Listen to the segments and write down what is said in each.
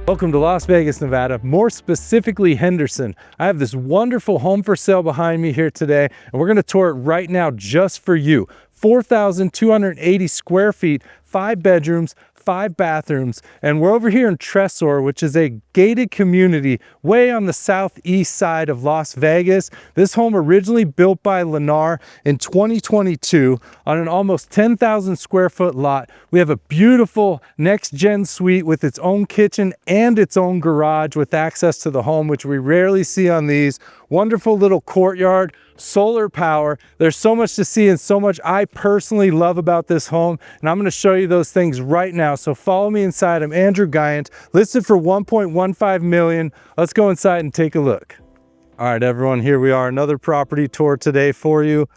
Welcome to Las Vegas, Nevada, more specifically Henderson. I have this wonderful home for sale behind me here today, and we're going to tour it right now just for you. 4,280 square feet, 5 bedrooms, 5 bathrooms, and we're over here in Tresor, which is a gated community way on the southeast side of Las Vegas. This home originally built by Lennar in 2022 on an almost 10,000 square foot lot. We have a beautiful NextGen suite with its own kitchen and its own garage with access to the home, which we rarely see on these. Wonderful little courtyard, solar power. There's so much to see and so much I personally love about this home, and I'm going to show you those things right now. So follow me inside. I'm Andrew Guiant, listed for $1.15 million. Let's go inside and take a look. All right, everyone, here we are. Another property tour today for you.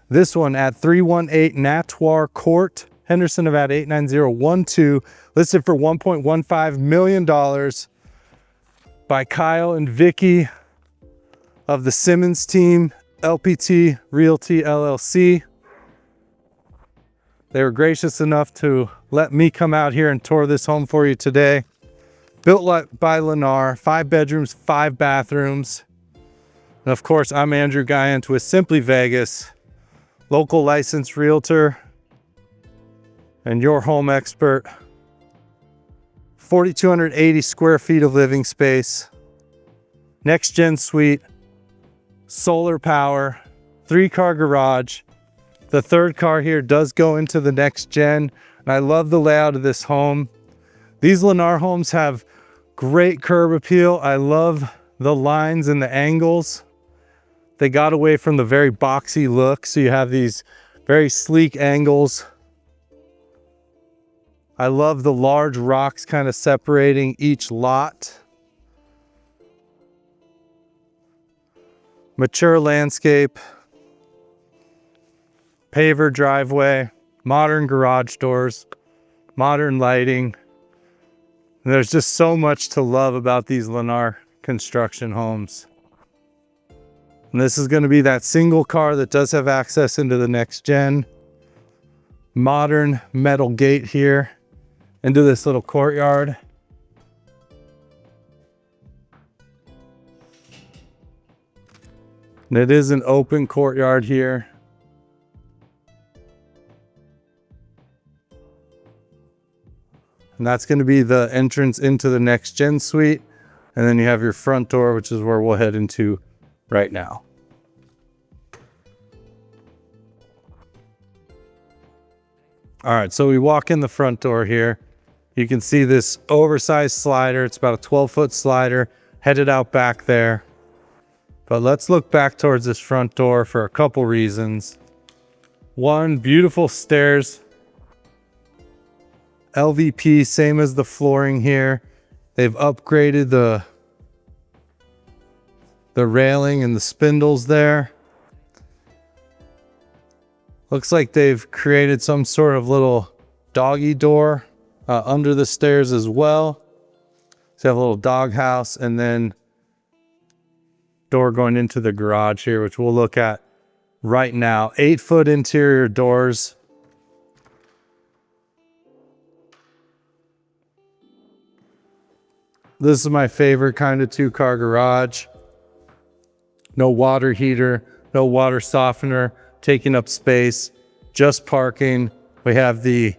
This one at 318 Natoire Court, Henderson, Nevada 89012, listed for $1.15 million by Kyle and Vicky of the Simmons team, LPT Realty LLC. They were gracious enough to let me come out here and tour this home for you today. Built by Lennar, 5 bedrooms, 5 bathrooms. And of course, I'm Andrew Guiant with Simply Vegas, local licensed realtor and your home expert. 4,280 square feet of living space, NextGen suite, solar power, 3-car garage. The 3rd car here does go into the NextGen, and I love the layout of this home. These Lennar homes have great curb appeal. I love the lines and the angles. They got away from the very boxy look, so you have these very sleek angles. I love the large rocks kind of separating each lot. Mature landscape, paver driveway, modern garage doors, modern lighting. And there's just so much to love about these Lennar construction homes. And this is going to be that single car that does have access into the NextGen. Modern metal gate here into this little courtyard. And it is an open courtyard here. And that's going to be the entrance into the NextGen suite. And then you have your front door, which is where we'll head into right now. All right, so we walk in the front door here. You can see this oversized slider. It's about a 12-foot slider headed out back there. But let's look back towards this front door for a couple reasons. One, beautiful stairs. LVP, same as the flooring here. They've upgraded the railing and the spindles there. Looks like they've created some sort of little doggy door under the stairs as well. So you have a little dog house, and then door going into the garage here, which we'll look at right now. 8-foot interior doors. This is my favorite kind of 2-car garage. No water heater, no water softener, taking up space, just parking. We have the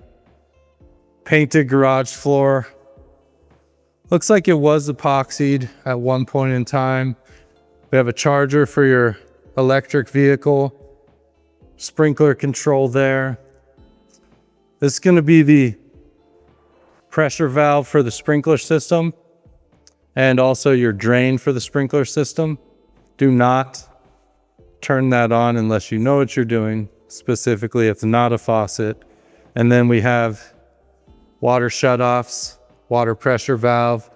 painted garage floor. Looks like it was epoxied at one point in time. We have a charger for your electric vehicle, sprinkler control there. This is going to be the pressure valve for the sprinkler system and also your drain for the sprinkler system. Do not turn that on unless you know what you're doing. Specifically, it's not a faucet. And then we have water shutoffs, water pressure valve.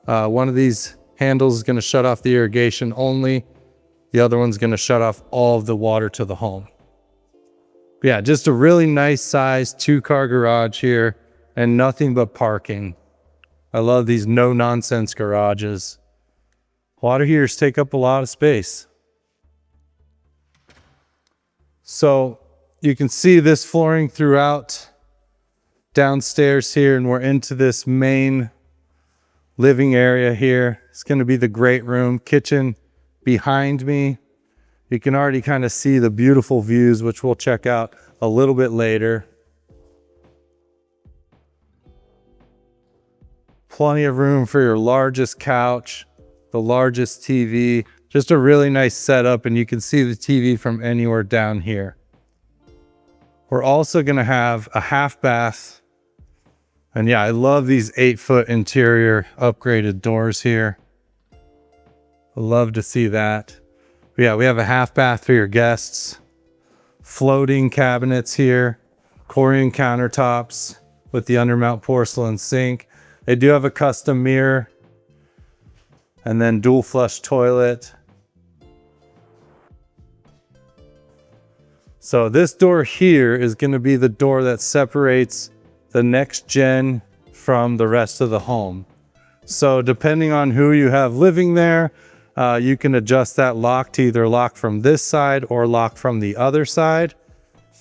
One of these handles is going to shut off the irrigation only. The other one's going to shut off all of the water to the home. Yeah, just a really nice size 2-car garage here and nothing but parking. I love these no-nonsense garages. Water heaters take up a lot of space. So you can see this flooring throughout downstairs here, and we're into this main living area here. It's going to be the great room. Kitchen behind me. You can already kind of see the beautiful views, which we'll check out a little bit later. Plenty of room for your largest couch, the largest TV. Just a really nice setup, and you can see the TV from anywhere down here. We're also going to have a half bath. And yeah, I love these 8-foot interior upgraded doors here. I love to see that. But yeah, we have a half bath for your guests. Floating cabinets here. Corian countertops with the undermount porcelain sink. They do have a custom mirror. And then dual flush toilet. So this door here is going to be the door that separates the NextGen from the rest of the home. So depending on who you have living there, you can adjust that lock to either lock from this side or lock from the other side.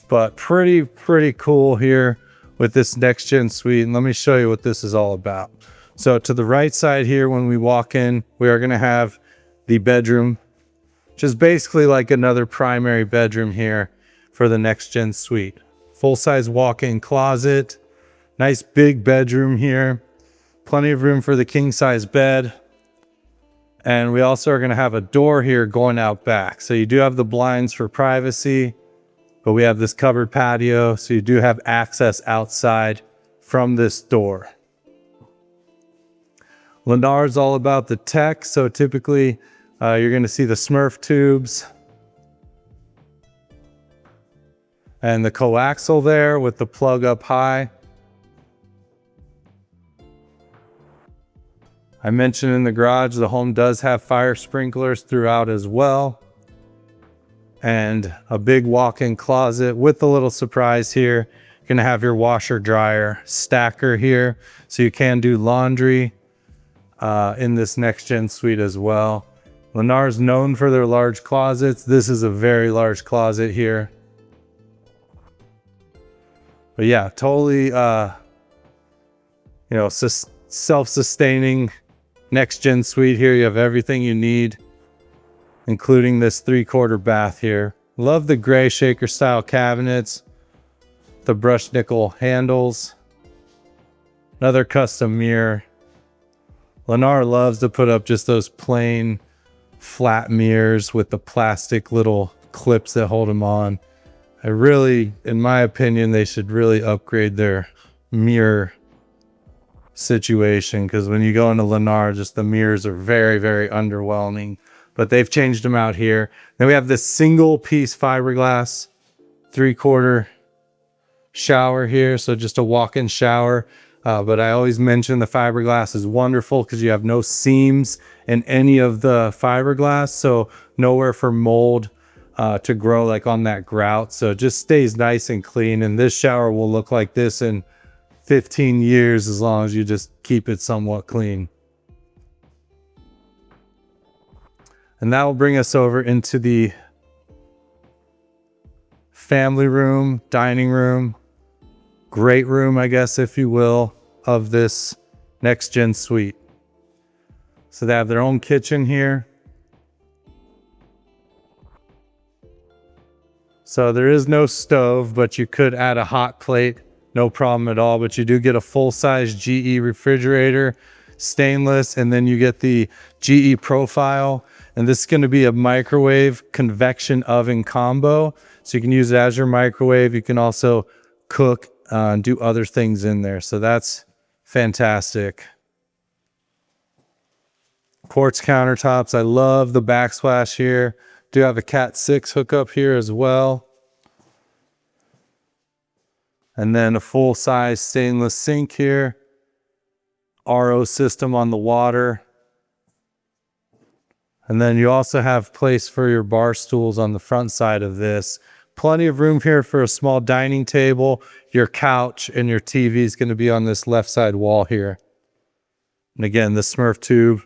But pretty cool here with this NextGen suite. And let me show you what this is all about. So to the right side here, when we walk in, we are going to have the bedroom, which is basically like another primary bedroom here for the NextGen suite. Full-size walk-in closet. Nice big bedroom here. Plenty of room for the king-size bed. And we also are going to have a door here going out back. So you do have the blinds for privacy, but we have this covered patio. So you do have access outside from this door. Lennar is all about the tech. So typically you're going to see the Smurf tubes and the coaxial there with the plug up high. I mentioned in the garage, the home does have fire sprinklers throughout as well. And a big walk-in closet with a little surprise here. You're gonna have your washer dryer stacker here. So you can do laundry in this NextGen suite as well. Lennar is known for their large closets. This is a very large closet here. But yeah, totally, self-sustaining NextGen suite here. You have everything you need, including this 3/4 bath here. Love the gray shaker style cabinets, the brushed nickel handles, another custom mirror. Lennar loves to put up just those plain flat mirrors with the plastic little clips that hold them on. In my opinion, they should really upgrade their mirror situation, because when you go into Lennar, just the mirrors are very underwhelming, but they've changed them out here. Then we have this single piece fiberglass 3/4 shower here. So just a walk-in shower. But I always mention the fiberglass is wonderful because you have no seams in any of the fiberglass. So nowhere for mold to grow like on that grout. So it just stays nice and clean. And this shower will look like this in 15 years as long as you just keep it somewhat clean. And that will bring us over into the family room, dining room, great room, I guess, if you will, of this NextGen suite. So they have their own kitchen here. So there is no stove, but you could add a hot plate. No problem at all, but you do get a full-size GE refrigerator, stainless, and then you get the GE profile. And this is going to be a microwave convection oven combo. So you can use it as your microwave. You can also cook and do other things in there. So that's fantastic. Quartz countertops. I love the backsplash here. Do have a Cat 6 hookup here as well. And then a full-size stainless sink here. RO system on the water. And then you also have place for your bar stools on the front side of this. Plenty of room here for a small dining table. Your couch and your TV is going to be on this left side wall here. And again, the Smurf tube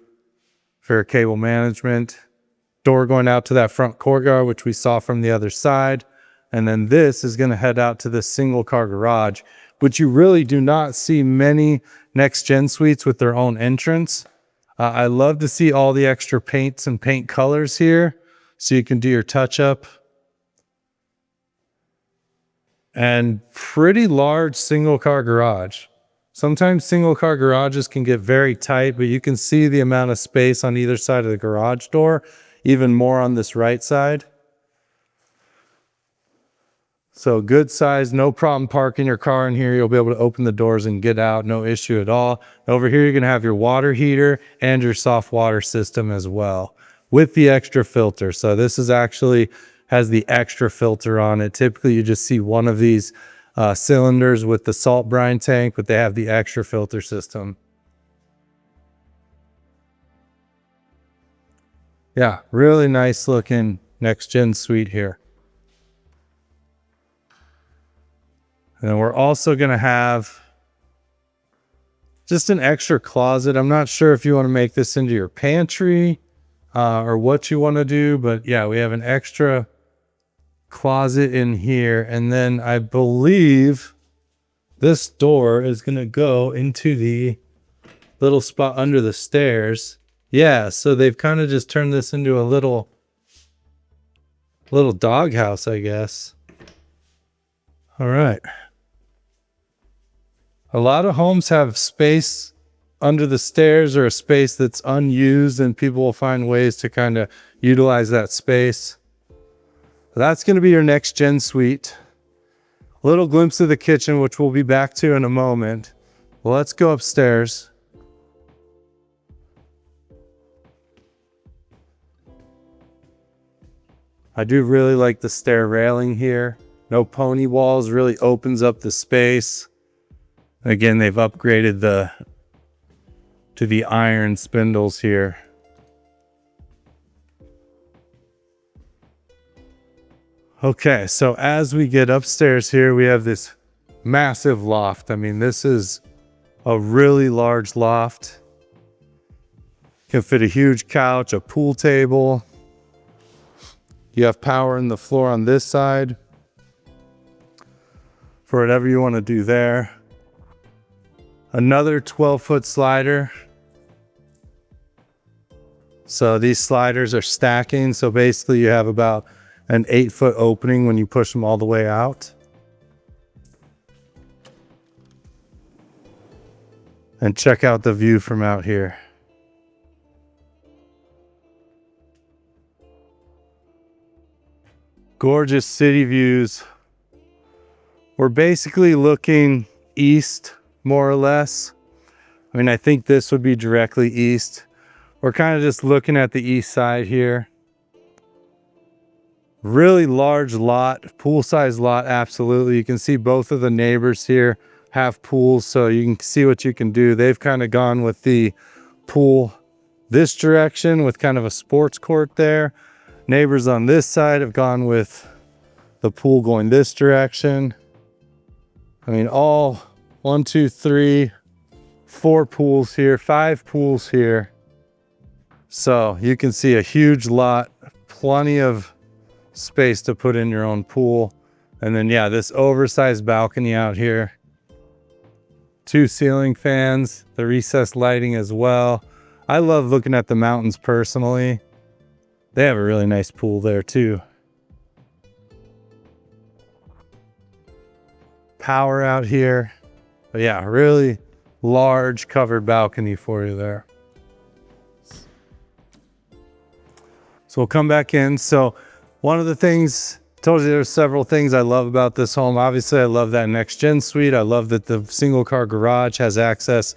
for cable management. Door going out to that front courtyard, which we saw from the other side. And then this is going to head out to this single car garage, which you really do not see many NextGen suites with their own entrance. I love to see all the extra paints and paint colors here, so you can do your touch up. And pretty large single car garage. Sometimes single car garages can get very tight, but you can see the amount of space on either side of the garage door, even more on this right side. So good size, no problem parking your car in here. You'll be able to open the doors and get out, no issue at all. Over here, you're gonna have your water heater and your soft water system as well with the extra filter. So this is actually has the extra filter on it. Typically, you just see one of these cylinders with the salt brine tank, but they have the extra filter system. Yeah, really nice looking NextGen suite here. And we're also going to have just an extra closet. I'm not sure if you want to make this into your pantry or what you want to do, but yeah, we have an extra closet in here. And then I believe this door is going to go into the little spot under the stairs. Yeah, so they've kind of just turned this into a little doghouse, I guess. All right. A lot of homes have space under the stairs or a space that's unused, and people will find ways to kind of utilize that space. That's going to be your NextGen suite. A little glimpse of the kitchen, which we'll be back to in a moment. Well, let's go upstairs. I do really like the stair railing here. No pony walls, really opens up the space. Again, they've upgraded to the iron spindles here. Okay, so as we get upstairs here, we have this massive loft. I mean, this is a really large loft. Can fit a huge couch, a pool table. You have power in the floor on this side for whatever you want to do there. Another 12-foot slider. So these sliders are stacking. So basically you have about an 8-foot opening when you push them all the way out. And check out the view from out here. Gorgeous city views. We're basically looking east, more or less. I mean, I think this would be directly east. We're kind of just looking at the east side here. Really large lot, pool-sized lot, absolutely. You can see both of the neighbors here have pools, so you can see what you can do. They've kind of gone with the pool this direction with kind of a sports court there. Neighbors on this side have gone with the pool going this direction. I mean, all 1, 2, 3, 4 pools here, 5 pools here. So you can see a huge lot, plenty of space to put in your own pool. And then, yeah, this oversized balcony out here. 2 ceiling fans, the recessed lighting as well. I love looking at the mountains personally. They have a really nice pool there too. Power out here. But yeah, really large covered balcony for you there. So we'll come back in. So one of the things, told you there's several things I love about this home. Obviously, I love that NextGen suite. I love that the single car garage has access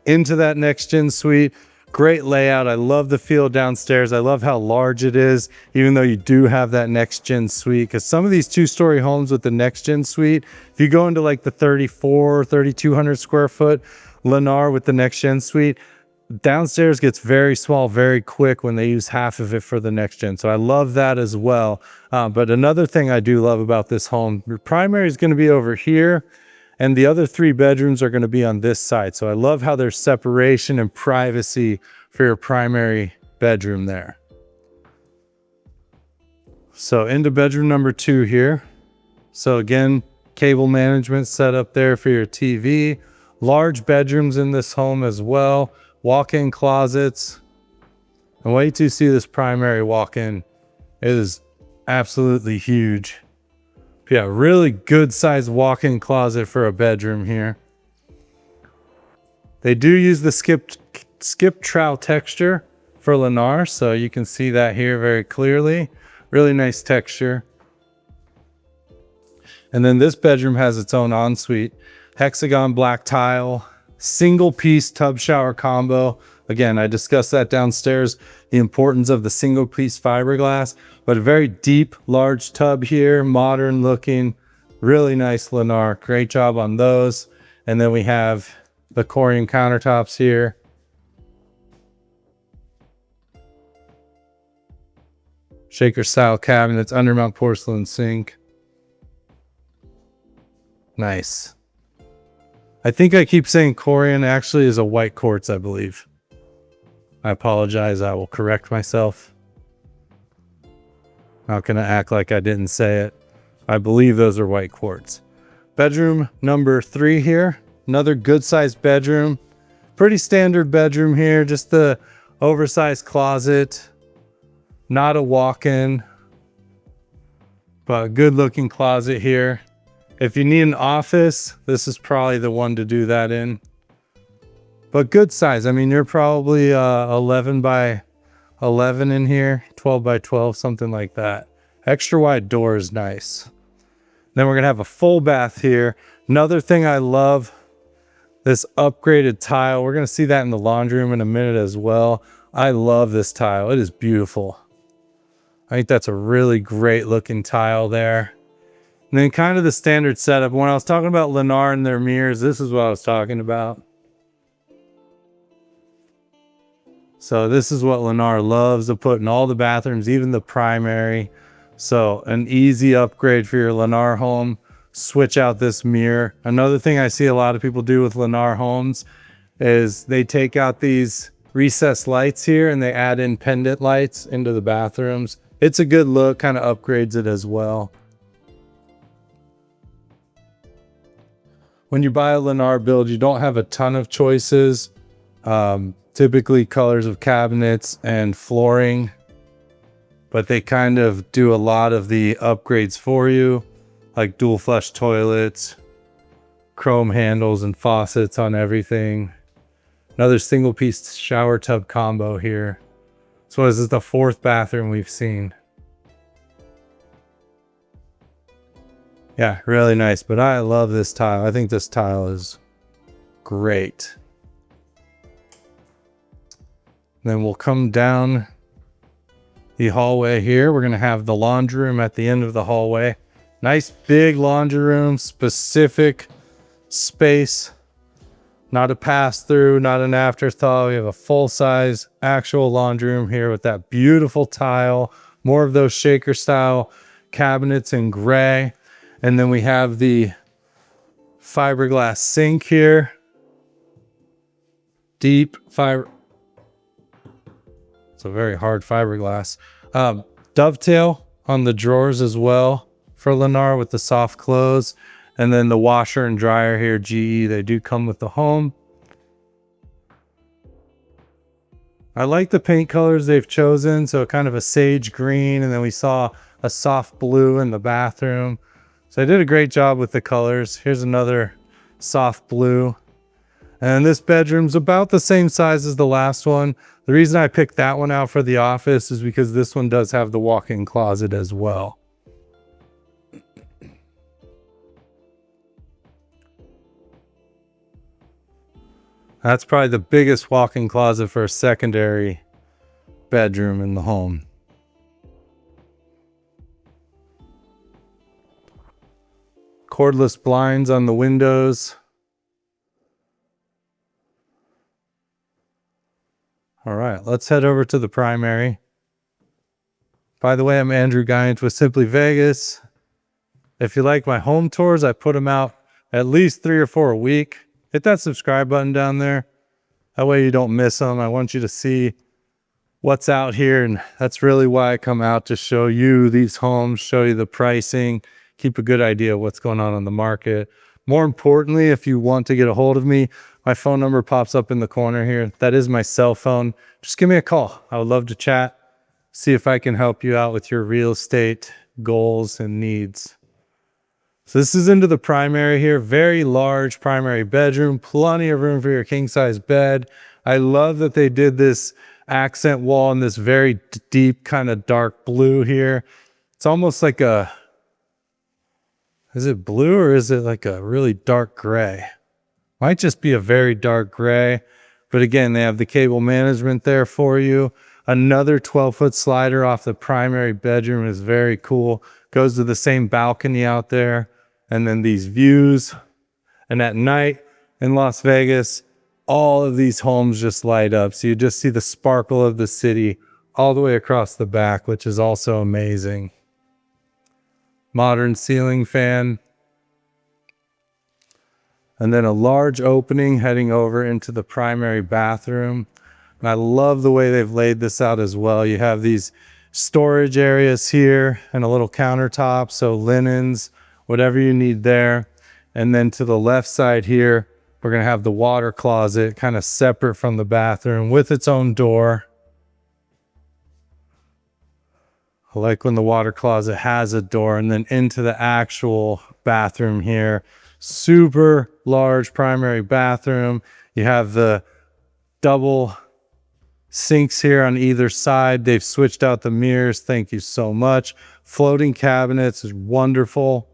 into that NextGen suite. Great layout. I love the feel downstairs. I love how large it is, even though you do have that NextGen suite. Because some of these 2-story homes with the NextGen suite, if you go into like the 34, 3,200 square foot Lennar with the NextGen suite, downstairs gets very small very quick when they use half of it for the NextGen. So I love that as well. But another thing I do love about this home, your primary is going to be over here, and the other 3 bedrooms are going to be on this side. So I love how there's separation and privacy for your primary bedroom there. So into bedroom number 2 here. So again, cable management set up there for your TV. Large bedrooms in this home as well. Walk-in closets. And wait till you see this primary walk-in. It is absolutely huge. Yeah, really good sized walk-in closet for a bedroom here. They do use the skip trowel texture for Lennar, so you can see that here very clearly. Really nice texture. And then this bedroom has its own ensuite. Hexagon black tile, single piece tub shower combo. Again, I discussed that downstairs, the importance of the single piece fiberglass, but a very deep, large tub here, modern looking, really nice Lennar. Great job on those. And then we have the Corian countertops here. Shaker style cabinets, undermount porcelain sink. Nice. I think I keep saying Corian, actually is a white quartz, I believe. I apologize, I will correct myself. Not gonna act like I didn't say it. I believe those are white quartz. Bedroom number 3 here. Another good sized bedroom. Pretty standard bedroom here, just the oversized closet. Not a walk-in, but a good looking closet here. If you need an office, this is probably the one to do that in. But good size. I mean, you're probably 11 by 11 in here, 12 by 12, something like that. Extra wide door is nice. Then we're gonna have a full bath here. Another thing I love, this upgraded tile. We're gonna see that in the laundry room in a minute as well. I love this tile, it is beautiful. I think that's a really great looking tile there. And then kind of the standard setup. When I was talking about Lennar and their mirrors, this is what I was talking about. So this is what Lennar loves to put in all the bathrooms, even the primary. So an easy upgrade for your Lennar home. Switch out this mirror. Another thing I see a lot of people do with Lennar homes is they take out these recessed lights here and they add in pendant lights into the bathrooms. It's a good look, kind of upgrades it as well. When you buy a Lennar build, you don't have a ton of choices. Typically colors of cabinets and flooring, but they kind of do a lot of the upgrades for you, like dual flush toilets, chrome handles and faucets on everything. Another single piece shower tub combo here. So this is the 4th bathroom we've seen. Yeah, really nice, but I love this tile. I think this tile is great. Then we'll come down the hallway here. We're gonna have the laundry room at the end of the hallway. Nice big laundry room, specific space. Not a pass through, not an afterthought. We have a full size actual laundry room here with that beautiful tile. More of those shaker style cabinets in gray. And then we have the fiberglass sink here. Deep fiber. It's a very hard fiberglass. Dovetail on the drawers as well for Lennar with the soft close. And then the washer and dryer here, GE, they do come with the home. I like the paint colors they've chosen. So kind of a sage green, and then we saw a soft blue in the bathroom. So I did a great job with the colors. Here's another soft blue. And this bedroom's about the same size as the last one. The reason I picked that one out for the office is because this one does have the walk-in closet as well. That's probably the biggest walk-in closet for a secondary bedroom in the home. Cordless blinds on the windows. All right, let's head over to the primary. By the way, I'm Andrew Guiant with Simply Vegas. If you like my home tours, I put them out at least 3 or 4 a week. Hit that subscribe button down there. That way you don't miss them. I want you to see what's out here, and that's really why I come out, to show you these homes, show you the pricing, keep a good idea of what's going on the market. More importantly, if you want to get a hold of me, my phone number pops up in the corner here. That is my cell phone. Just give me a call. I would love to chat, see if I can help you out with your real estate goals and needs. So this is into the primary here. Very large primary bedroom, plenty of room for your king size bed. I love that they did this accent wall in this very deep kind of dark blue here. It's almost like a, is it blue or is it like a really dark gray? Might just be a very dark gray, but again, they have the cable management there for you. Another 12-foot slider off the primary bedroom is very cool. Goes to the same balcony out there. And then these views. And at night in Las Vegas, all of these homes just light up. So you just see the sparkle of the city all the way across the back, which is also amazing. Modern ceiling fan. And then a large opening heading over into the primary bathroom. And I love the way they've laid this out as well. You have these storage areas here and a little countertop, so linens, whatever you need there. And then to the left side here, we're gonna have the water closet kind of separate from the bathroom with its own door. I like when the water closet has a door, and then into the actual bathroom here. Super large primary bathroom. You have the double sinks here on either side. They've switched out the mirrors. Thank you so much. Floating cabinets is wonderful.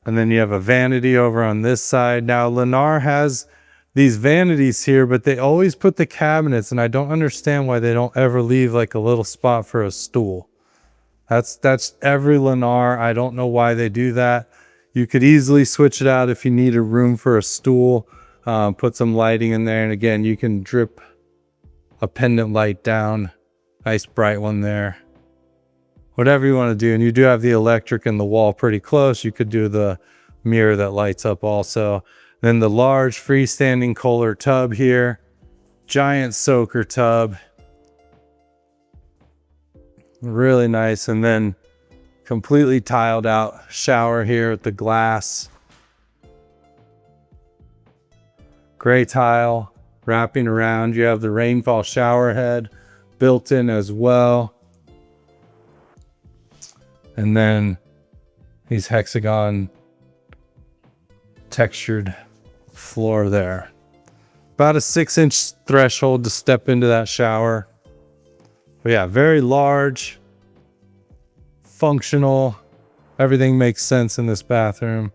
And then you have a vanity over on this side. Now, Lennar has these vanities here, but they always put the cabinets, and I don't understand why they don't ever leave like a little spot for a stool. That's every Lennar. I don't know why they do that. You could easily switch it out if you need a room for a stool, put some lighting in there. And again, you can drip a pendant light down. Nice bright one there. Whatever you want to do. And you do have the electric in the wall pretty close. You could do the mirror that lights up also. Then the large freestanding Kohler tub here. Giant soaker tub. Really nice. And then completely tiled out shower here with the glass. Gray tile wrapping around. You have the rainfall shower head built in as well. And then these hexagon textured floor there. About a 6-inch threshold to step into that shower. But yeah, very large, functional. Everything makes sense in this bathroom,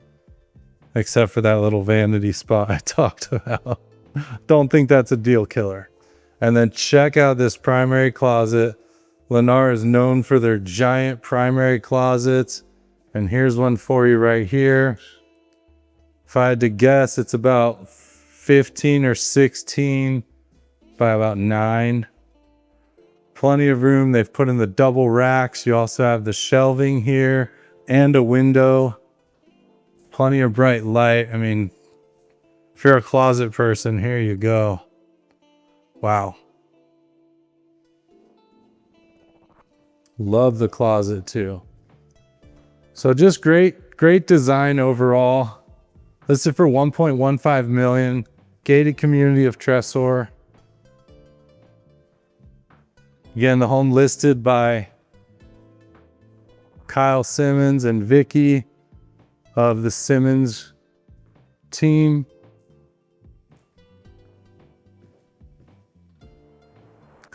except for that little vanity spot I talked about. Don't think that's a deal killer. And then check out this primary closet. Lennar is known for their giant primary closets. And here's one for you right here. If I had to guess, it's about 15 or 16 by about 9. Plenty of room. They've put in the double racks. You also have the shelving here and a window. Plenty of bright light. I mean, if you're a closet person, here you go. Wow. Love the closet too. So just great design overall. Listed for $1.15 million. Gated community of Tresor. Again, the home listed by Kyle Simmons and Vicky of the Simmons team.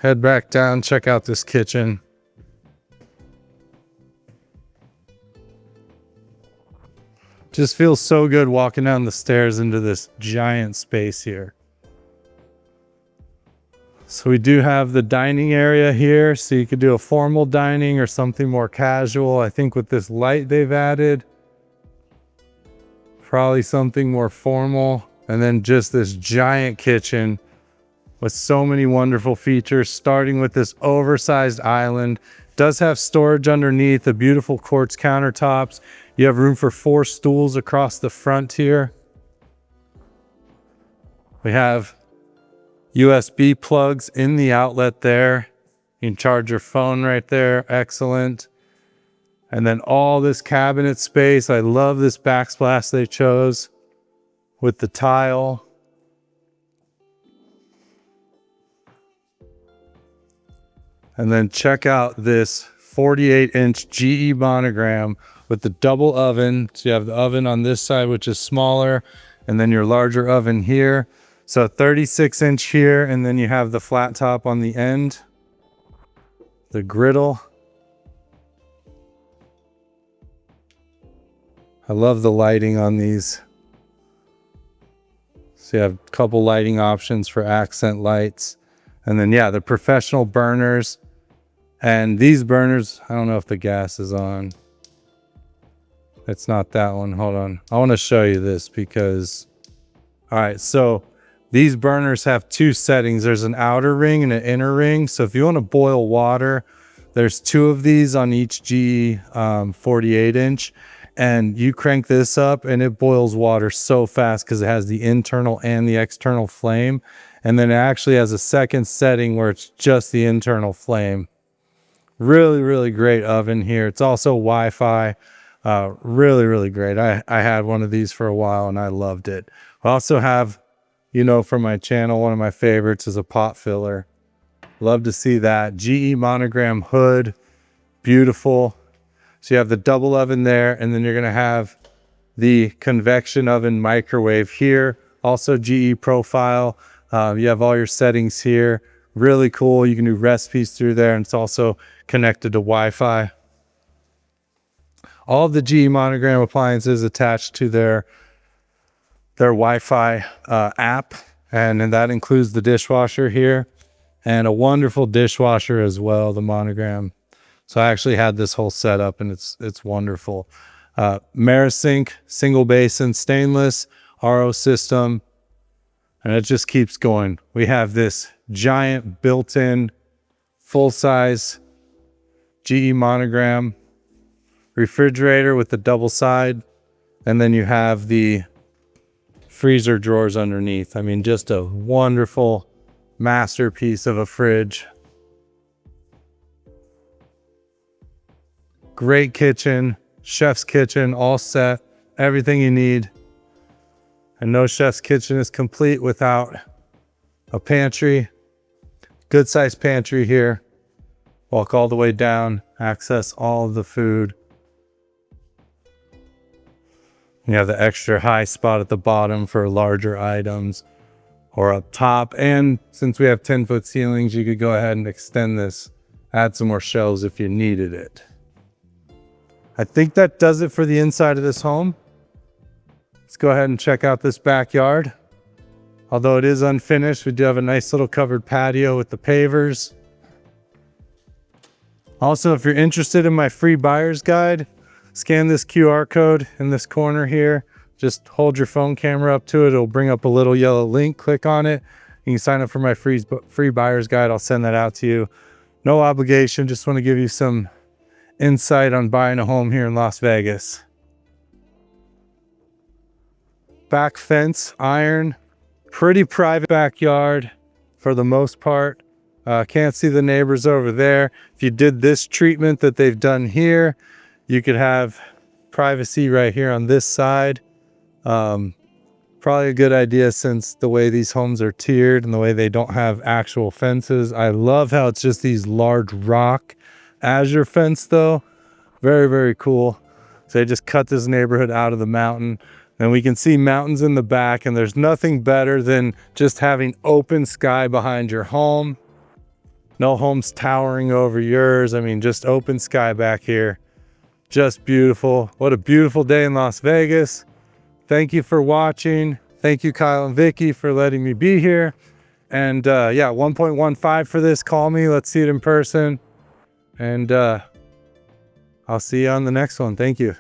Head back down, check out this kitchen. Just feels so good walking down the stairs into this giant space here. So we do have the dining area here, so you could do a formal dining or something more casual. I think with this light they've added, probably something more formal. And then just this giant kitchen with so many wonderful features, starting with this oversized island. Does have storage underneath, the beautiful quartz countertops. You have room for 4 stools across the front here. We have USB plugs in the outlet there. You can charge your phone right there. Excellent. And then all this cabinet space. I love this backsplash they chose with the tile. And then check out this 48-inch GE monogram with the double oven. So you have the oven on this side, which is smaller, and then your larger oven here. So 36-inch here, and then you have the flat top on the end, the griddle. I love the lighting on these. So you have a couple lighting options for accent lights. And then, yeah, the professional burners. And these burners, I don't know if the gas is on. It's not that one. Hold on. I want to show you this because, all right, so these burners have two settings. There's an outer ring and an inner ring. So if you want to boil water, there's two of these on each GE 48-inch. And you crank this up and it boils water so fast because it has the internal and the external flame. And then it actually has a second setting where it's just the internal flame. Really, really great oven here. It's also Wi-Fi. Really, really great. I had one of these for a while and I loved it. I also have, you know, from my channel, one of my favorites is a pot filler. Love to see that. GE monogram hood. Beautiful. So you have the double oven there, and then you're going to have the convection oven microwave here. Also GE profile. You have all your settings here. Really cool. You can do recipes through there, and it's also connected to Wi-Fi. All of the GE monogram appliances attached to their Wi-Fi app, and that includes the dishwasher here, and a wonderful dishwasher as well, the monogram. So I actually had this whole setup and it's wonderful. Marisink, single basin, stainless, RO system, and it just keeps going. We have this giant built-in full-size GE monogram refrigerator with the double side, and then you have the freezer drawers underneath. I mean, just a wonderful masterpiece of a fridge. Great kitchen, chef's kitchen, all set, everything you need. And no chef's kitchen is complete without a pantry. Good sized pantry here. Walk all the way down, access all of the food. You have the extra high spot at the bottom for larger items, or up top. And since we have 10-foot ceilings, you could go ahead and extend this, add some more shelves if you needed it. I think that does it for the inside of this home. Let's go ahead and check out this backyard. Although it is unfinished, we do have a nice little covered patio with the pavers. Also, if you're interested in my free buyer's guide, scan this QR code in this corner here. Just hold your phone camera up to it. It'll bring up a little yellow link. Click on it. You can sign up for my free buyer's guide. I'll send that out to you. No obligation. Just want to give you some insight on buying a home here in Las Vegas. Back fence, iron, pretty private backyard for the most part. Can't see the neighbors over there. If you did this treatment that they've done here, you could have privacy right here on this side. Probably a good idea since the way these homes are tiered and the way they don't have actual fences. I love how it's just these large rock azure fence though. Very, very cool. So they just cut this neighborhood out of the mountain, and we can see mountains in the back, and there's nothing better than just having open sky behind your home. No homes towering over yours. I mean, just open sky back here. Just beautiful. What a beautiful day in Las Vegas. Thank you for watching. Thank you, Kyle and Vicky, for letting me be here. And yeah, 1.15 for this. Call me. Let's see it in person. And I'll see you on the next one. Thank you.